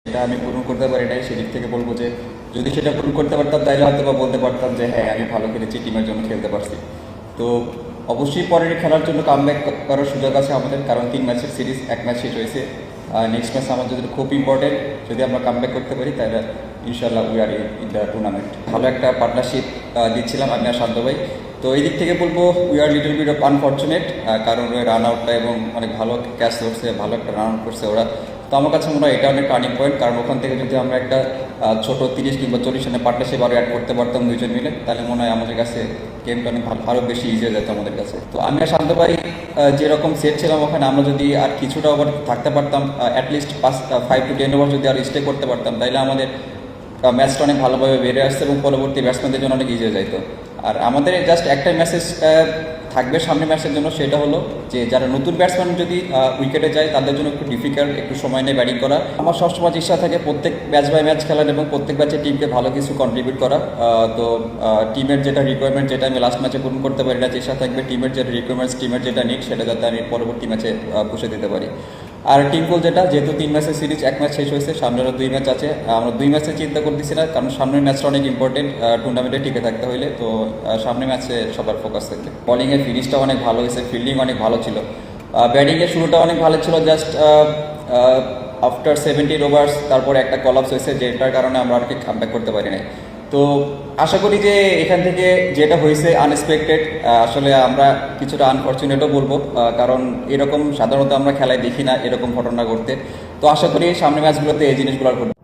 এটা আমি পূরণ করতে পারি নাই, সেদিক থেকে বলবো যে যদি সেটা পূরণ করতে পারতাম তাহলে হয়তো বা বলতে পারতাম যে হ্যাঁ আমি ভালো খেলেছি, টিমের জন্য খেলতে পারছি। তো অবশ্যই পরের খেলার জন্য কামব্যাক করার সুযোগ আছে আমাদের, কারণ 3 ম্যাচের সিরিজ, 1 ম্যাচ শেষ হয়েছে। নেক্সট ম্যাচ আমাদের জন্য খুব ইম্পর্টেন্ট। যদি আমরা কামব্যাক করতে পারি তাহলে ইনশাল্লাহ we are in the tournament. ভালো একটা পার্টনারশিপ দিচ্ছিলাম আমি আর শান্ত ভাই। তো এই দিক থেকে বলবো we are little bit of unfortunate, কারণ ওই রান আউটটা এবং অনেক ভালো ক্যাচ ধরছে, ভালো একটা রান আউট করছে ওরা। তো আমার কাছে মনে হয় এটা অনেক টার্নিং পয়েন্ট, কারণ ওখান থেকে যদি আমরা একটা ছোট 30 কিংবা 40 রানের পার্টনারশিপ আরও অ্যাড করতে পারতাম দুইজন মিলে, তাহলে মনে হয় আমাদের কাছে গেমটা অনেক আরও বেশি ইজি হয়ে যেত আমাদের কাছে। তো আমি আর শান্ত ভাই যেরকম সেট ছিলাম ওখানে, আমরা যদি আর কিছুটা ওভার থাকতে পারতাম, অ্যাটলিস্ট 5 to 10 ওভার যদি আর স্টে করতে পারতাম, তাহলে আমাদের ম্যাচটা অনেক ভালোভাবে বেড়ে আসছে এবং পরবর্তী ব্যাটসম্যানদের জন্য অনেক ইজি হয়ে যেত। আর আমাদের জাস্ট একটাই মেসেজ থাকবে সামনে ম্যাচের জন্য, সেটা হলো যে যারা নতুন ব্যাটসম্যান যদি উইকেটে যায় তাদের জন্য একটু ডিফিকাল্ট, একটু সময় নিয়ে ব্যাটিং করা। আমার সবসময় ইচ্ছা থাকে প্রত্যেক ম্যাচ বাই ম্যাচ খেলার এবং প্রত্যেক ম্যাচে টিমকে ভালো কিছু কন্ট্রিবিউট করা। তো টিমের যেটা রিকোয়ারমেন্ট, যেটা আমি লাস্ট ম্যাচে পূরণ করতে পারি না, চেষ্টা থাকবে টিমের যেটা রিকোয়ারমেন্টস, টিমের যেটা নিড, সেটা যাতে আমি পরবর্তী ম্যাচে পুষে দিতে পারি। আর টিম গোল যেটা, যেহেতু 3 ম্যাচের সিরিজ, 1 ম্যাচ শেষ হয়েছে, সামনে আরও 2 ম্যাচ আছে। আমরা 2 ম্যাচে চিন্তা করতেছি না, কারণ সামনের ম্যাচটা অনেক ইম্পর্টেন্ট টুর্নামেন্টে টিকে থাকতে হইলে। তো সামনের ম্যাচে সবার ফোকাস থাকবে। বলিংয়ের ফিনিশটা অনেক ভালো হয়েছে, ফিল্ডিং অনেক ভালো ছিল, ব্যাটিংয়ের শুরুটা অনেক ভালো ছিল। জাস্ট আফটার 17 ওভার্স তারপর একটা কলাপস হয়েছে, যেটার কারণে আমরা আর কি কামব্যাক করতে পারি নাই। তো আশা করি যে এখান থেকে যেটা হয়েছে আনএক্সপেক্টেড, আসলে আমরা কিছুটা আনফর্চুনেটও বলবো, কারণ এরকম সাধারণত আমরা খেলায় দেখি না এরকম ঘটনা ঘটতে। তো আশা করি সামনের ম্যাচগুলোতে এই জিনিসগুলো আর ঘটবে।